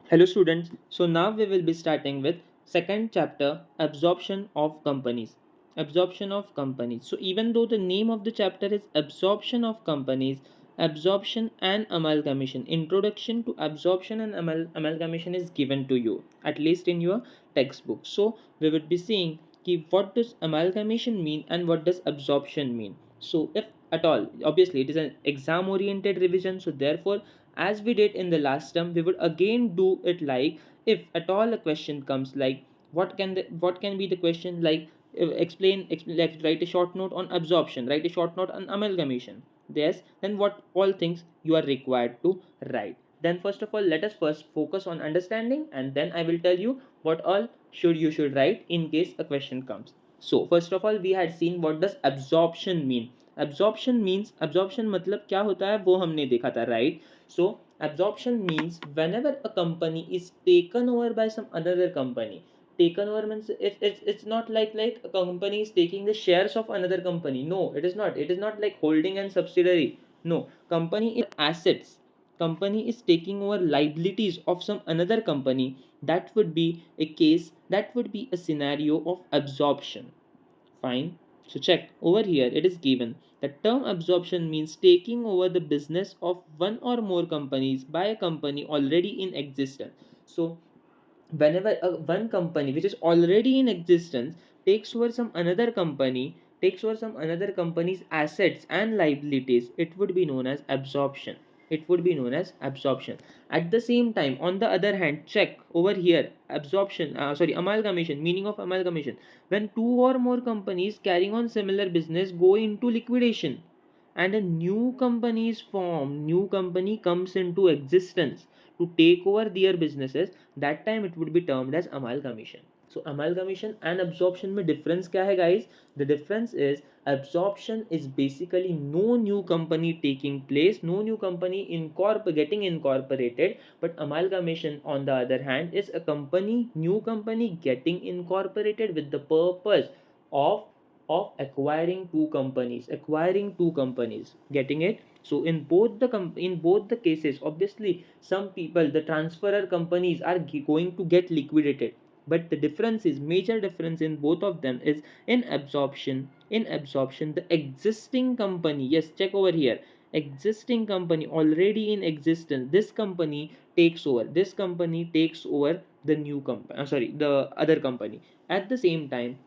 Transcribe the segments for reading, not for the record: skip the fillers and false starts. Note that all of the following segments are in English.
Hello students, so now we will be starting with second chapter, absorption of companies. Absorption of companies. So even though the name of the chapter is absorption of companies, absorption and amalgamation, introduction to absorption and amalgamation is given to you, at least in your textbook. So we would be seeing what does amalgamation mean and what does absorption mean. So if at all, obviously it is an exam oriented revision, so therefore as we did in the last term, we would again do it like, if at all a question comes like, what can be the question like, like write a short note on absorption, write a short note on amalgamation. Yes, then what all things you are required to write. Then first of all, let us first focus on understanding, and then I will tell you what all should write in case a question comes. So first of all, we had seen what does absorption mean. Absorption means, absorption मतलब क्या होता है वो हमने देखा था, right? So absorption means whenever a company is taken over by some another company. Taken over means it's not like a company is taking the shares of another company. No, it is not. It is not like holding and subsidiary. No, company is assets. Company is taking over liabilities of some another company. That would be a case, that would be a scenario of absorption. Fine. So check over here, it is given. The term absorption means taking over the business of one or more companies by a company already in existence. So whenever one company which is already in existence takes over some another company's assets and liabilities, it would be known as absorption. It would be known as absorption. At the same time, on the other hand, check over here, absorption, amalgamation, meaning of amalgamation, when two or more companies carrying on similar business go into liquidation and a new company is formed, new company comes into existence to take over their businesses, that time it would be termed as amalgamation. So amalgamation and absorption में difference क्या है guys? The difference is absorption is basically no new company taking place, no new company getting incorporated, but amalgamation on the other hand is a company, new company getting incorporated with the purpose of acquiring two companies, getting it. So in both in both the cases, obviously some people, the transferor companies are going to get liquidated, but the difference is, major difference in both of them is in absorption the existing company, yes, check over here, existing company already in existence, this company takes over the new company, sorry, the other company. At the same time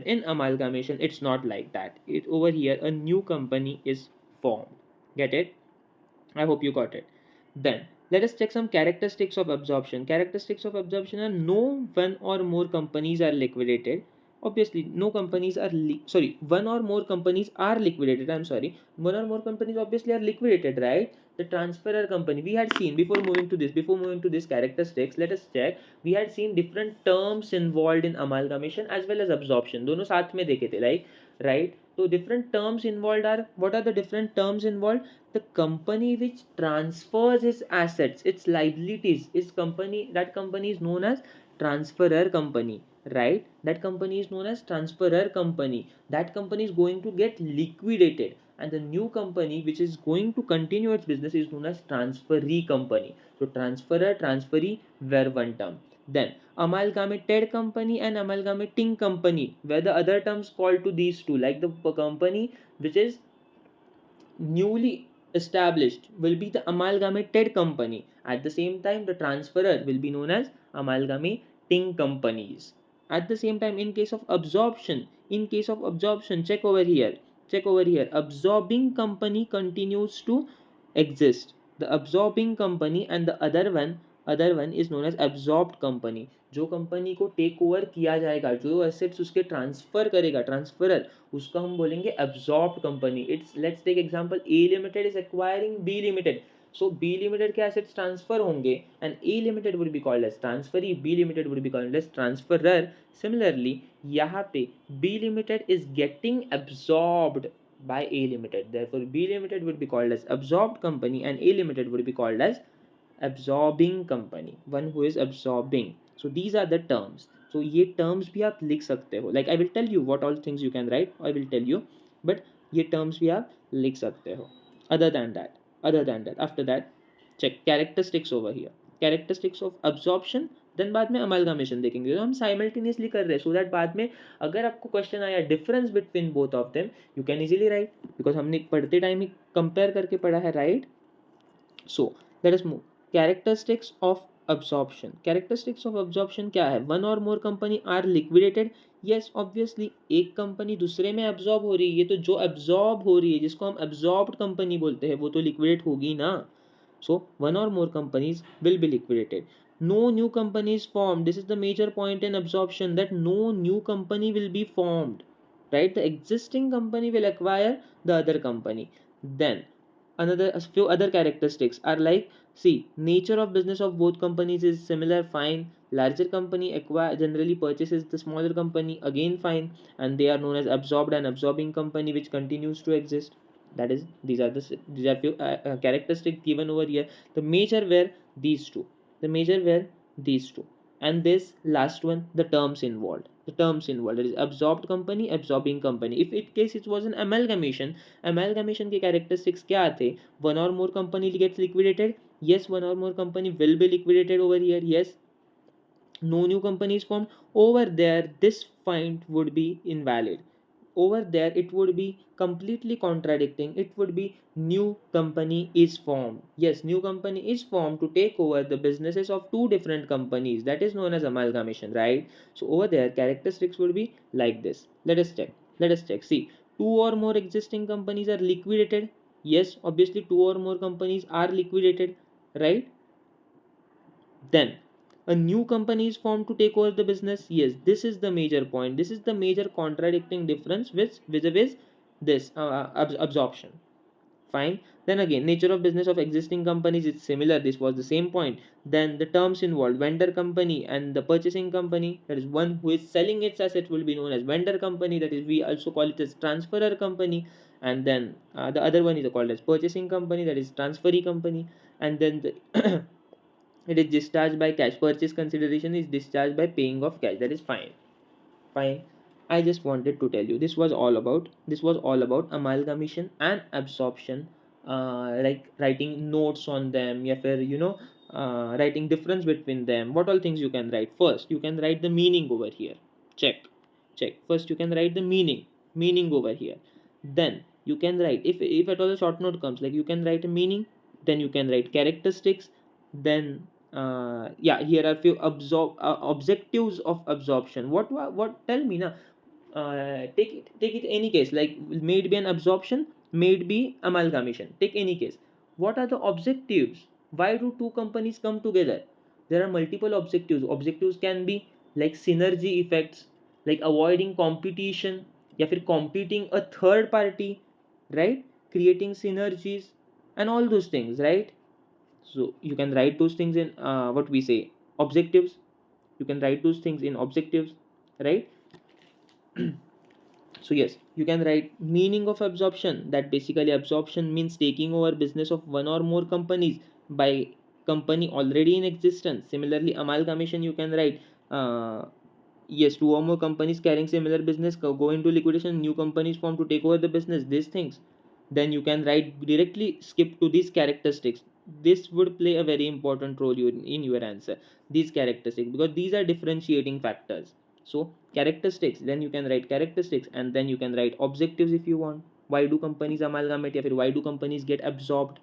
in amalgamation it's not like that. It over here a new company is formed. Get it? I hope you got it. Then let us check some characteristics of absorption. Characteristics of absorption are no one or more companies are liquidated. Obviously, no companies are one or more companies are liquidated. I'm sorry, one or more companies obviously are liquidated, right? The transferor company we had seen before moving to this. Before moving to this characteristics, let us check. We had seen different terms involved in amalgamation as well as absorption. दोनों साथ में देखे थे, like, right? So different terms involved are, what are the different terms involved? The company which transfers its assets, its liabilities, its company, that company is known as transferor company, right? That company is known as transferor company. That company is going to get liquidated, and the new company which is going to continue its business is known as transferee company. So transferor, transferee were one term. Then amalgamated company and amalgamating company were the other terms called to these two, like the company which is newly established will be the amalgamated company. At the same time, the transferor will be known as amalgamating companies. At the same time, in case of absorption, check over here. Absorbing company continues to exist. The absorbing company and the other one is known as absorbed company. जो company को take over किया जाएगा, जो assets उसके transfer करेगा transferor, उसको हम बोलेंगे absorbed company. It's let's take example, A limited is acquiring B limited. So B limited के एसेट्स ट्रांसफर होंगे and A limited would be called as transferee, B limited would be called as transferor. Similarly यहाँ पे B limited is getting absorbed by A Limited. Therefore, B Limited would be called as absorbed company and A Limited would be called as absorbing company, one who is absorbing. So these are the terms. So ये terms भी आप लिख सकते हो. Like I will tell you what all things you can write. I will tell you, but ये terms भी आप लिख सकते हो. Other than that, after that, check characteristics over here. Characteristics of absorption, then बाद में अमालगामेशन देखेंगे। तो हम साइमल्टेनियसली कर रहे हैं सो दैट बाद में अगर आपको क्वेश्चन आया difference between both of them you can easily write, because हमने पढ़ते टाइम ही कंपेयर करके पढ़ा है, right. So let us move. Characteristics of absorption, characteristics of absorption क्या है? वन और more company are liquidated, yes obviously एक कंपनी दूसरे में एब्जॉर्ब हो रही है, ये तो जो एब्जॉर्ब हो रही है जिसको हम एब्जॉर्ब्ड कंपनी बोलते हैं वो तो लिक्विडेट होगी ना। So one or more companies will be liquidated. No new company is formed. This is the major point in absorption, that no new company will be formed. Right? The existing company will acquire the other company. Then a few other characteristics are like, see, nature of business of both companies is similar, fine. Larger company acquire generally purchases the smaller company, again fine, and they are known as absorbed and absorbing company which continues to exist. That is, these are few characteristics given over here. The major were these two, the major were these two, and this last one, the terms involved, that is absorbed company, absorbing company. If in case it was an amalgamation, amalgamation के characteristics क्या थे? One or more company gets liquidated, yes, one or more company will be liquidated over here, yes. No new company is formed. Over there this find would be invalid. Over there it would be completely contradicting. It would be new company is formed. Yes, new company is formed to take over the businesses of two different companies. That is known as amalgamation, right? So over there characteristics would be like this. Let us check. See, two or more existing companies are liquidated. Yes, obviously two or more companies are liquidated, right? Then a new company is formed to take over the business. Yes, this is the major point. This is the major contradicting difference with vis-a-vis this absorption. Fine. Then again, nature of business of existing companies is similar. This was the same point. Then the terms involved, vendor company and the purchasing company, that is one who is selling its assets will be known as vendor company. That is, we also call it as transferor company. And then the other one is called as purchasing company, that is transferee company. And then the it is discharged by cash. Purchase consideration is discharged by paying of cash. That is fine. Fine. I just wanted to tell you this was all about amalgamation and absorption. Like writing notes on them, या फिर writing difference between them. What all things you can write? First, you can write the meaning over here. Check, check. First, you can write the meaning over here. Then you can write, if at all a short note comes, like you can write a meaning, then you can write characteristics, then yeah, here are few objectives of absorption. What tell me now? Take it any case, like may it be an absorption, may it be amalgamation, take any case. What are the objectives? Why do two companies come together? There are multiple objectives. Objectives can be like synergy effects, like avoiding competition, या फिर competing a third party, right? Creating synergies and all those things, right? So you can write those things in what we say objectives. You can write those things in objectives, right? So yes, you can write meaning of absorption, that basically absorption means taking over business of one or more companies by company already in existence. Similarly, amalgamation you can write yes, two or more companies carrying similar business go into liquidation, new companies form to take over the business, these things. Then you can write directly skip to these characteristics. This would play a very important role in your answer, these characteristics, because these are differentiating factors. So characteristics, then you can write characteristics, and then you can write objectives if you want. Why do companies amalgamate, or why do companies get absorbed?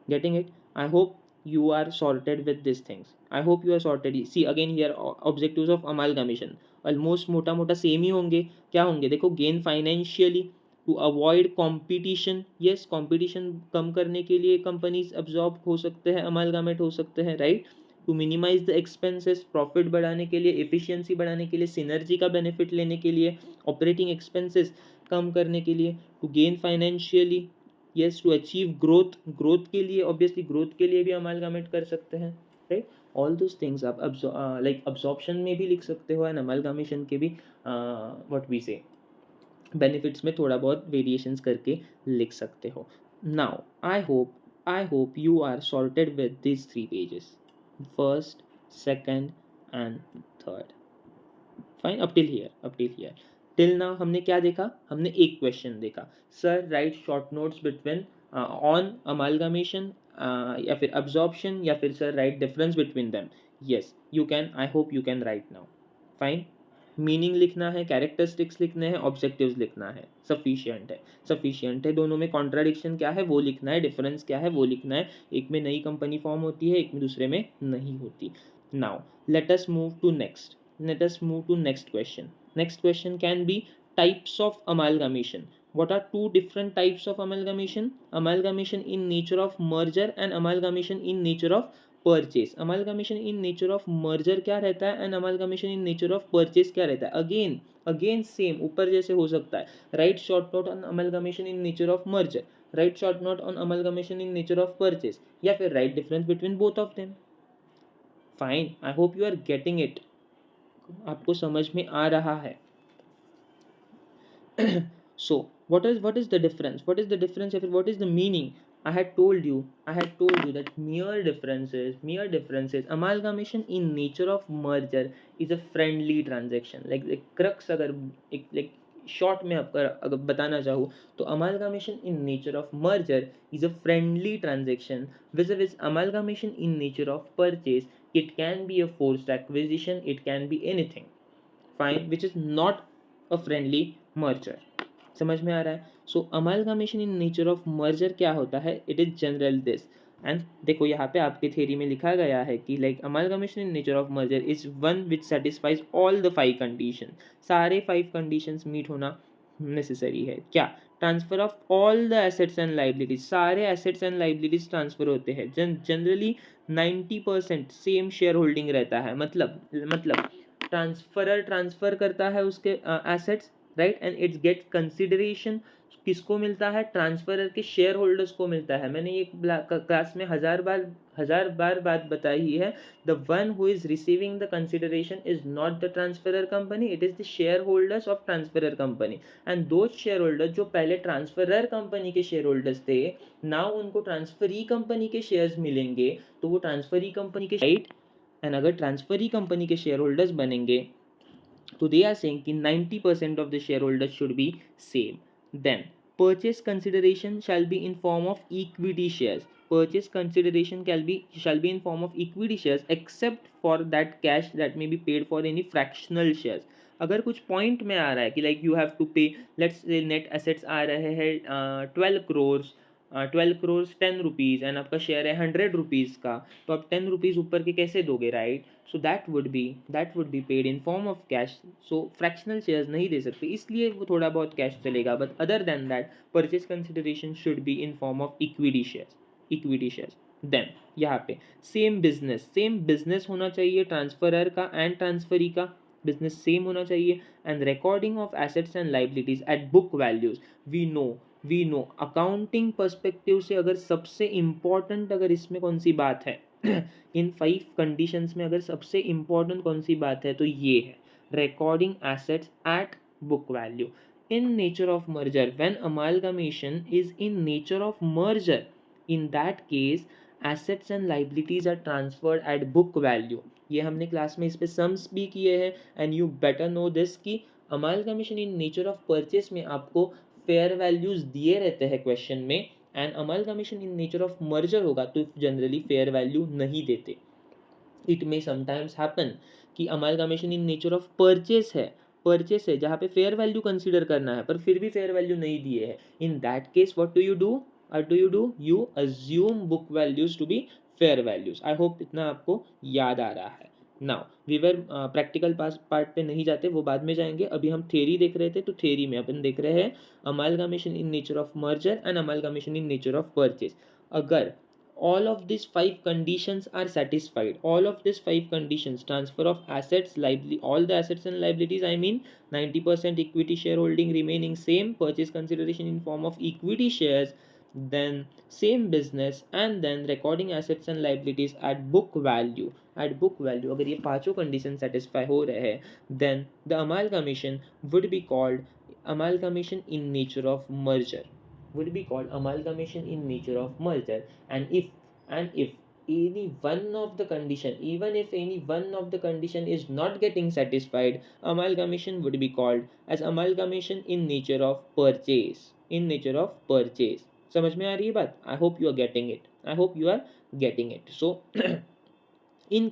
Getting it? I hope you are sorted with these things. I hope you are sorted. See again here objectives of amalgamation almost मोटा मोटा same ही होंगे. क्या होंगे देखो? Gain financially, to avoid competition. Yes, competition कम करने के लिए कंपनीज अब्जॉर्ब हो सकते हैं, अमालगामेट हो सकते हैं, right? To minimize the expenses, profit बढ़ाने के लिए, एफिशिएंसी बढ़ाने के लिए, सिनर्जी का बेनिफिट लेने के लिए, ऑपरेटिंग एक्सपेंसेस कम करने के लिए, to gain financially, yes, to achieve growth. Growth के लिए ऑब्वियसली ग्रोथ के लिए भी अमालगामेट कर सकते हैं, राइट? ऑल दोज थिंग्स आप लाइक अब्जॉर्प्शन में भी लिख सकते हो एंड अमालगामेशन के भी व्हाट वी से बेनिफिट्स में थोड़ा बहुत वेरिएशंस करके लिख सकते हो. Now I hope you are sorted with this 3 pages, first, second and third. Fine. Up till here till now हमने क्या देखा? हमने एक क्वेश्चन देखा, sir write short notes between on amalgamation या फिर अब्जॉर्प्शन, या फिर sir write difference between them? Yes you can, I hope you can write now. Fine, meaning लिखना है, कैरेक्टरिस्टिक्स लिखने हैं, ऑब्जेक्टिव्स लिखना है, सफिशिएंट है, सफिशिएंट है। दोनों में कॉन्ट्राडिक्शन क्या है वो लिखना है, डिफरेंस क्या है वो लिखना है। एक में नई कंपनी फॉर्म होती है, एक में दूसरे में नहीं होती। Now let us move to next, let us move to next question. Next question can be types of amalgamation. What are two different types of amalgamation? Amalgamation in nature of merger and amalgamation in nature of purchase. Amalgamation in nature of merger क्या रहता है and amalgamation in nature of purchase क्या रहता है? Again same, ऊपर जैसे हो सकता है, write short note on amalgamation in nature of merger, write short note on amalgamation in nature of purchase, या फिर write difference between both of them. Fine, I hope you are getting it. आपको समझ में आ रहा है? So what is the difference, what is the difference, or what is the meaning? I had told you that mere differences, amalgamation in nature of merger is a friendly transaction. Like the crux अगर एक like short में अगर बताना चाहूँ तो amalgamation in nature of merger is a friendly transaction, vis-a-vis amalgamation in nature of purchase, it can be a forced acquisition, it can be anything. Fine, which is not a friendly merger. समझ में आ रहा है? So amalgamation in nature of merger क्या होता है? It is general this, and देखो यहाँ पे आपके थ्योरी में लिखा गया है कि like अमालगामेशन in nature of merger is one which satisfies all the 5 condition. सारे 5 कंडीशंस मीट होना नेसेसरी है। क्या? Transfer of all the assets and liabilities, सारे एसेट्स एंड लाइबिलिटीज ट्रांसफर होते हैं। जनरली 90% सेम शेयर होल्डिंग रहता है, मतलब ट्रांसफरर ट्रांसफर करता है उसके assets, right, and it's get consideration किसको मिलता है? ट्रांसफरर के शेयर होल्डर्स को मिलता है। मैंने ये क्लास में हजार बार बात बताई है, the one who is receiving the consideration is not the transferor company, it is the share holders of transferor company. And दो शेयर होल्डर्स जो पहले ट्रांसफरर कंपनी के शेयर होल्डर्स थे, नाउ उनको ट्रांसफरी कंपनी के शेयर्स मिलेंगे, तो वो ट्रांसफरी कंपनी के, राइट, एंड अगर ट्रांसफरी कंपनी के शेयर होल्डर्स बनेंगे तो they are saying कि 90% of the shareholders should be same. Then purchase consideration shall be in form of equity shares. Purchase consideration shall be in form of equity shares except for that cash that may be paid for any fractional shares. अगर कुछ point में आ रहा है कि like you have to पे, let's say net assets आ रहे हैं 12 करोड़ 10 रुपीज़, एंड आपका शेयर है 100 रुपीज़ का, तो आप 10 रुपीज़ ऊपर के कैसे दोगे, right? So that would be paid in form of cash. So fractional shares नहीं दे सकते, इसलिए वो थोड़ा बहुत कैश चलेगा, but other than that purchase consideration should be in form of equity shares. Then यहाँ पे सेम बिजनेस होना चाहिए ट्रांसफरर का एंड ट्रांसफरी का, बिजनेस सेम होना चाहिए। And recording of assets and liabilities at book values, we know accounting perspective से अगर सबसे इंपॉर्टेंट अगर इसमें कौन सी बात है इन 5 कंडीशंस में अगर सबसे इंपॉर्टेंट कौन सी बात है तो ये है recording assets at book value in nature of merger. When amalgamation is in nature of merger, in that case assets and liabilities are transferred at book value. ये हमने क्लास में इस पे सम्स भी किए हैं, and you better know this कि amalgamation in nature of purchase में आपको फेयर वैल्यूज दिए रहते हैं क्वेश्चन में, and amalgamation in nature of merger होगा तो जनरली फेयर वैल्यू नहीं देते। इट मे समटाइम्स हैपन कि amalgamation in nature of purchase है जहाँ पे फेयर वैल्यू कंसीडर करना है पर फिर भी फेयर वैल्यू नहीं दिए है। In that case what do you assume book values to be fair values. I hope इतना आपको याद आ रहा है। Now we were practical part पे नहीं जाते, वो बाद में जाएंगे। अभी हम थ्योरी देख रहे थे, तो थ्योरी में अपन देख रहे हैं amalgamation in nature of merger and amalgamation in nature of purchase. अगर all of these 5 conditions are satisfied, all of these 5 conditions, transfer of assets, all the assets and liabilities, I mean 90% equity shareholding remaining same, purchase consideration in form of equity shares, then same business, and then recording assets and liabilities at book value, अगर ये पांचों conditions satisfy हो रहे हैं, then the amalgamation would be called amalgamation in nature of merger, would be called amalgamation in nature of merger. And if any one of the condition, even if any one of the condition is not getting satisfied, amalgamation would be called as amalgamation in nature of purchase, समझ में आ रही है बात? I hope you are getting it, I hope you are getting it. So in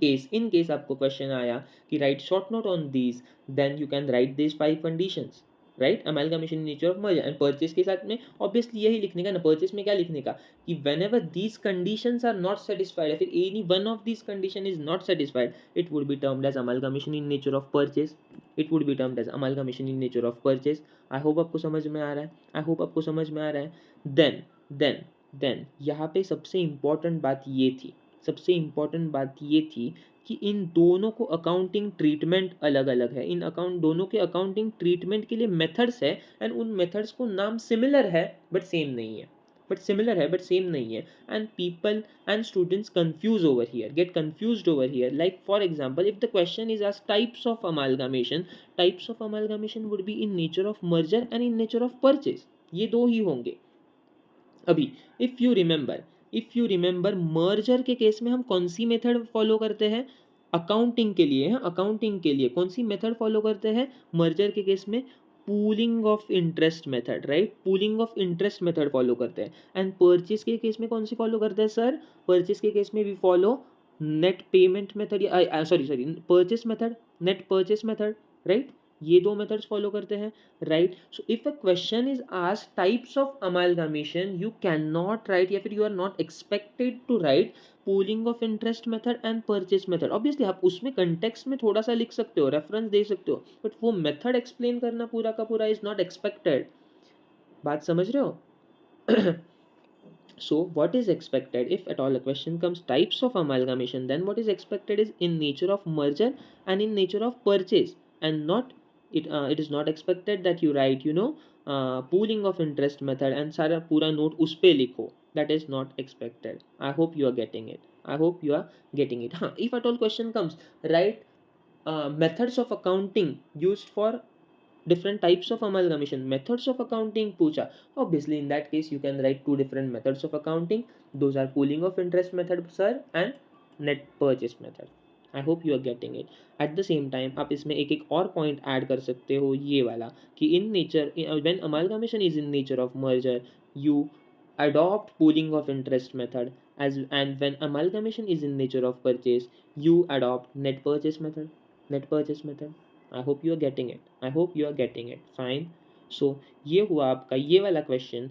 case आपको question आया कि write short note on these, then you can write this 5 conditions, right. Amalgamation in nature of merger and purchase के साथ में obviously यही लिखने का ना. परचेज में क्या लिखने का कि whenever these conditions are not satisfied या फिर any one of these condition is not satisfied, it would be termed as amalgamation in nature of purchase. It would be termed as amalgamation in nature of purchase. I hope आपको समझ में आ रहा है, आई hope आपको समझ में आ रहा है. देन देन देन यहाँ पे सबसे इंपॉर्टेंट बात ये थी, सबसे इंपॉर्टेंट बात ये थी कि इन दोनों को अकाउंटिंग ट्रीटमेंट अलग अलग है. इन अकाउंट दोनों के अकाउंटिंग ट्रीटमेंट के लिए मेथड्स है एंड उन मेथड्स को नाम सिमिलर है बट सेम नहीं है, बट सिमिलर है बट सेम नहीं है. And people and students confuse over here, gate confused over here. Like for example if the question is asked types of amalgamation, types of amalgamation would be in nature of merger and in nature of purchase. ये दो ही होंगे. अभी if you remember merger के case में हम कौन सी method follow करते हैं अकाउंटिंग के लिए. अकाउंटिंग के लिए कौन सी मेथड फॉलो करते हैं मर्जर के केस में? Pooling of interest method, right. Pooling of interest method follow करते हैं. एंड परचेज के केस में कौन सी फॉलो करते हैं सर? परचेज के केस में we follow net payment method या sorry purchase method, net purchase method, right. ये दो मेथड्स फॉलो करते हैं, right. So if a question is asked types of amalgamation, you can not write या फिर you are not expected to write pooling of interest method and purchase method. Obviously आप उसमें context में थोड़ा सा लिख सकते हो, रेफरेंस दे सकते हो, बट वो मेथड एक्सप्लेन करना पूरा का पूरा इज नॉट एक्सपेक्टेड. बात समझ रहे हो? So what is expected if at all a question comes types of amalgamation, then what is expected is in nature of merger and in nature of purchase, and not it is not expected that you write pooling of interest method and सारा पूरा note उस पे लिखो. That is not expected. I hope you are getting it, I hope you are getting it. हाँ, if at all question comes, write methods of accounting used for different types of amalgamation, methods of accounting पूछा. Obviously in that case you can write two different methods of accounting. Those are pooling of interest method sir and net purchase method. I hope you are getting it. At the same time आप इसमें एक एक और point add कर सकते हो, ये वाला कि in nature when amalgamation is in nature of merger, you adopt pooling of interest method, as and when amalgamation is in nature of purchase, you adopt net purchase method, net purchase method. I hope you are getting it, I hope you are getting it. Fine. So ये हुआ आपका ये वाला question,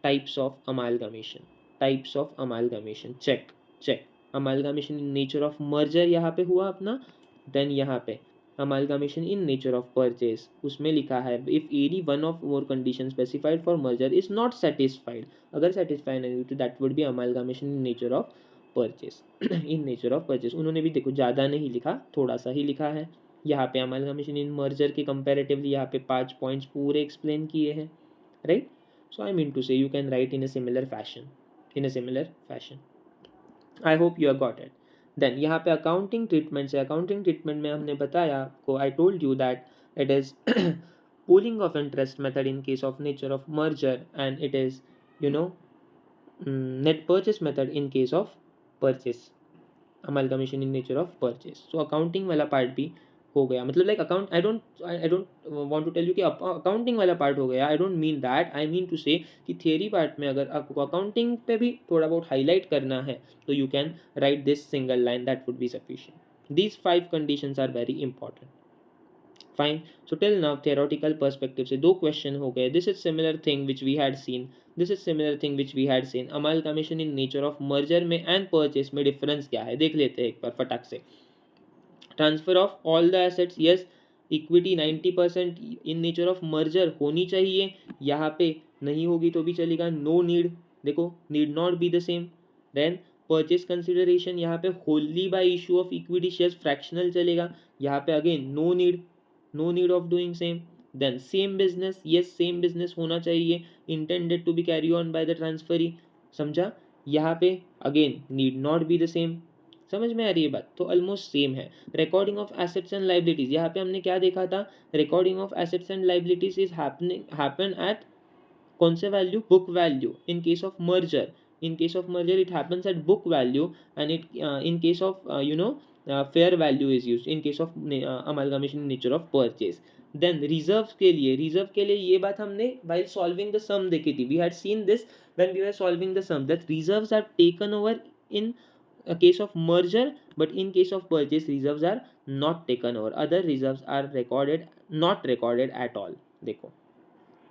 types of amalgamation, types of amalgamation. Check check. Amalgamation in nature of merger यहाँ पे हुआ अपना. Then यहाँ पे amalgamation in nature of purchase, उसमें लिखा है if any one of more condition specified for merger is not satisfied, अगर सेटिस्फाई नहीं हुई तो that would be amalgamation in nature of purchase. In nature of purchase उन्होंने भी देखो ज़्यादा नहीं लिखा, थोड़ा सा ही लिखा है. यहाँ पे अमालगमेशन इन मर्जर के कंपैरेटिवली यहाँ पे 5 पॉइंट्स पूरे एक्सप्लेन किए हैं, right. So I mean to say you can write in a similar fashion, in a similar fashion. I hope you have got it. Then यहाँ पे अकाउंटिंग ट्रीटमेंट से, accounting treatment में हमने बताया आपको, I told you that it is pooling of interest method in case of nature of merger and it is you know net purchase method in case of purchase, amalgamation in nature of purchase. So accounting वाला part भी हो गया, मतलब like account I don't want to tell you कि accounting वाला part हो गया. I don't mean that, I mean to say कि थियरी पार्ट में अगर आपको अकाउंटिंग पे भी थोड़ा बहुत हाईलाइट करना है तो you can write this single line, that would be sufficient. These 5 conditions are very important. Fine. So till now theoretical perspective से 2 क्वेश्चन हो गए. This is similar thing which we had seen, this is similar thing which we had seen. Amalgamation in nature of merger में and purchase में difference क्या है देख लेते हैं एक बार फटाक से. Transfer of all the assets, yes. Equity 90% in nature of merger होनी चाहिए, यहाँ पे नहीं होगी तो भी चलेगा. नो नीड, देखो need not be the same. Then purchase consideration यहाँ पे wholly by issue of equity shares, fractional चलेगा. यहाँ पे again no need, no need of doing same. Then same business, yes same business होना चाहिए, intended to be carry on by the transferee. समझा? यहाँ पे again need not be the same. समझ में आ रही है बात? तो ऑलमोस्ट सेम है. Recording of assets and liabilities, यहाँ पे हमने क्या देखा था? Recording of assets and liabilities is happen at कौन से value? Book value. In case of merger, in case of merger it happens at book value and it in case of fair value is used in case of amalgamation in nature of purchase. Then reserve के लिए ये बात हमने while solving the sum देखी थी. We had seen this when we were solving the sum, that reserves are taken over in a case of merger, but in case of purchase reserves are not taken over. Other reserves are not recorded at all. देखो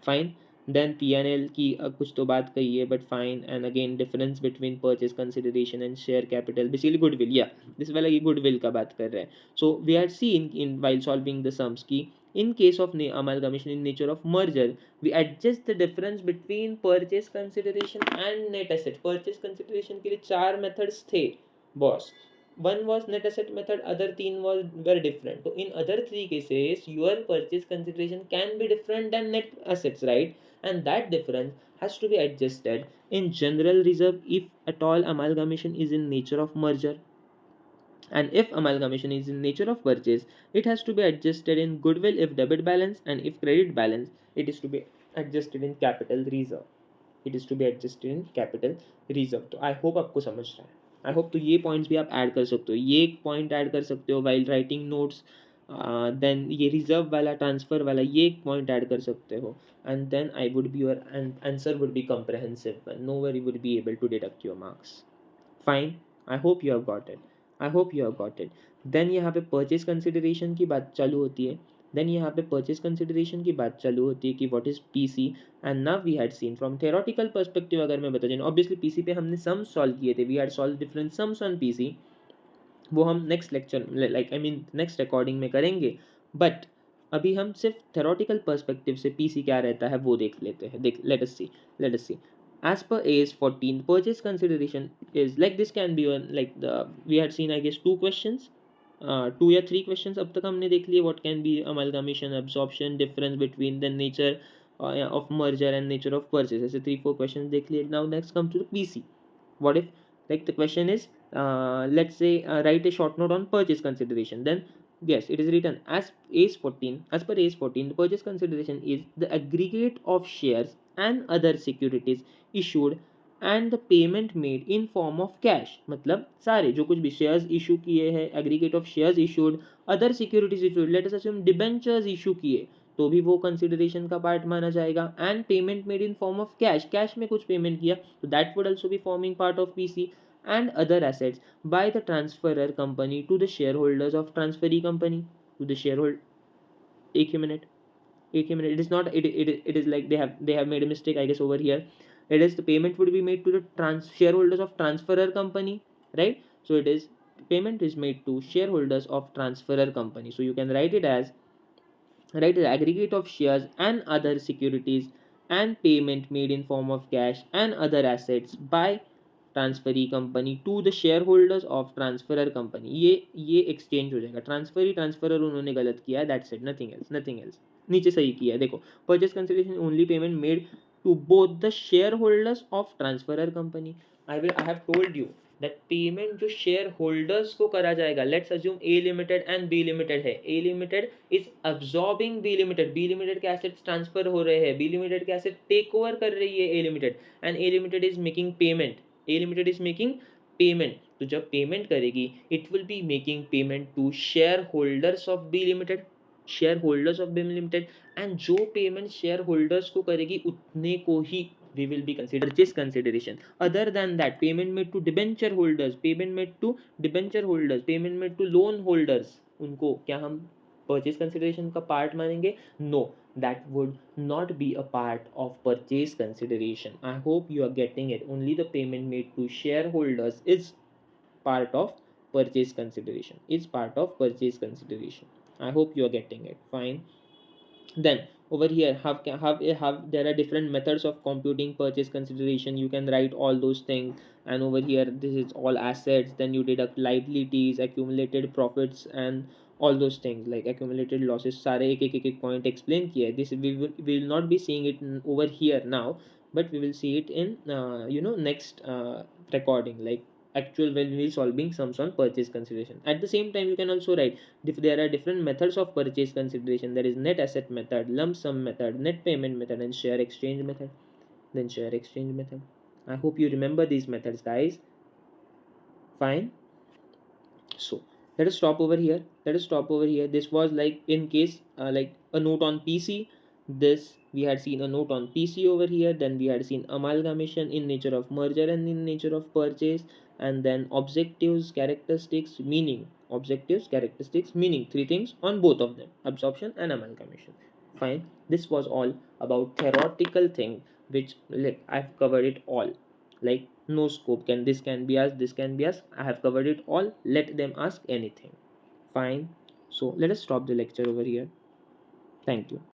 fine. Then P&L की कुछ तो बात कही है, but fine. And again difference between purchase consideration and share capital, basically goodwill, या this वाला ये गुडविल का बात कर रहे हैं. So we had seen in while solving the sums की in case of amalgamation in nature of merger, we adjust the difference between purchase consideration and net asset. Purchase consideration के लिए चार methods थे boss. One was net asset method, other तीन were different. So in other three cases your purchase consideration can be different than net assets, right? And that difference has to be adjusted in general reserve if at all amalgamation is in nature of merger. And if amalgamation is in nature of purchase, it has to be adjusted in goodwill if debit balance, and if credit balance, it is to be adjusted in capital reserve. It is to be adjusted in capital reserve. तो आई hope आपको समझ रहा है. I hope. तो ये points भी आप add कर सकते हो, ये एक पॉइंट ऐड कर सकते हो वाइल राइटिंग नोट्स. देन ये रिजर्व वाला, ट्रांसफर वाला, ये एक पॉइंट ऐड कर सकते हो. And then I would be your answer would be comprehensive. No worry would be able to deduct your marks. Fine. I hope you have got it. I hope you have got it. Then यहाँ पे purchase consideration की बात चालू होती है. Then यहाँ पे purchase consideration की बात चालू होती है कि what is PC. And now we had seen from theoretical perspective, अगर मैं बता दूँ, ऑब्वियसली पीसी पे हमने सम सॉल्व किए थे. We had solved different sums on PC. वो हम next lecture, like I mean next recording में करेंगे. बट अभी हम सिर्फ थ्योरेटिकल पर्सपेक्टिव से पीसी क्या रहता है वो देख लेते हैं. Let us C. As per AS 14, purchase consideration is like this can be one, like the we had seen I guess two questions, 2 या 3 questions अब तक हमने देख लिए. What can be amalgamation, absorption, difference between the nature of merger and nature of purchase, ऐसे 3-4 questions देख लिए. Now next come to the PC. What if, like the question is, let's say write a short note on purchase consideration. Then yes, it is written as AS 14. As per AS 14, the purchase consideration is the aggregate of shares and other securities issued and the payment made in form of cash. मतलब सारे जो कुछ भी shares issue किए हैं, aggregate of shares issued, other securities issued, let us assume debentures issue किए, तो भी वो कंसिडरेशन का पार्ट माना जाएगा. And payment made in form of cash, cash में कुछ पेमेंट किया, तो that would also be forming part of PC. And other assets by the transferor company to the share holders of transferee company. To the share holder, एक ही minute, it is not, it is like they have made a mistake I guess over here. It is the payment would be made to the shareholders of transferor company, right? So it is payment is made to shareholders of transferor company. So you can write it as, right, the aggregate of shares and other securities and payment made in form of cash and other assets by transferee company to the share holders of transferor company. ये exchange हो जाएगा. Transferor उन्होंने गलत किया है, that's it, nothing else. नीचे सही किया है, देखो. Purchase consideration only payment made to both the share holders of transferor company. I have told you that payment जो शेयर होल्डर्स को करा जाएगा, let's assume a limited and b limited है. A limited is absorbing b limited, b limited के assets transfer हो रहे हैं, b limited के एसेट टेक ओवर कर रही है a limited, and A limited is making payment. A limited is making payment. तो जब पेमेंट करेगी, it will be making payment to share holders of B limited, share holders of B limited. And जो payment share holders को करेगी उतने को ही we will be considered purchase consideration. Other than that, payment made to debenture holders, payment made to loan holders, उनको क्या हम purchase consideration का part मानेंगे? No, that would not be a part of purchase consideration. I hope you are getting it. Only the payment made to shareholders is part of purchase consideration. I hope you are getting it. Fine. Then over here have there are different methods of computing purchase consideration. You can write all those things. And over here this is all assets, then you deduct liabilities, accumulated profits, and all those things like accumulated losses. सारे एक point explain किया है. This we will not be seeing it over here now, but we will see it in next recording, like actual when we solving sums on purchase consideration. At the same time, you can also write if there are different methods of purchase consideration. There is net asset method, lump sum method, net payment method, and share exchange method. I hope you remember these methods, guys. Fine. So let us stop over here. let us stop over here. This was like in case like a note on PC. This we had seen a note on PC over here. Then we had seen amalgamation in nature of merger and in nature of purchase, and then objectives, characteristics, meaning. Objectives, characteristics, meaning. Three things on both of them: absorption and amalgamation. Fine. This was all about theoretical thing, which like I've covered it all. Like no scope, can this can be asked, this can be asked. I have covered it all. Let them ask anything. Fine. So let us stop the lecture over here. Thank you.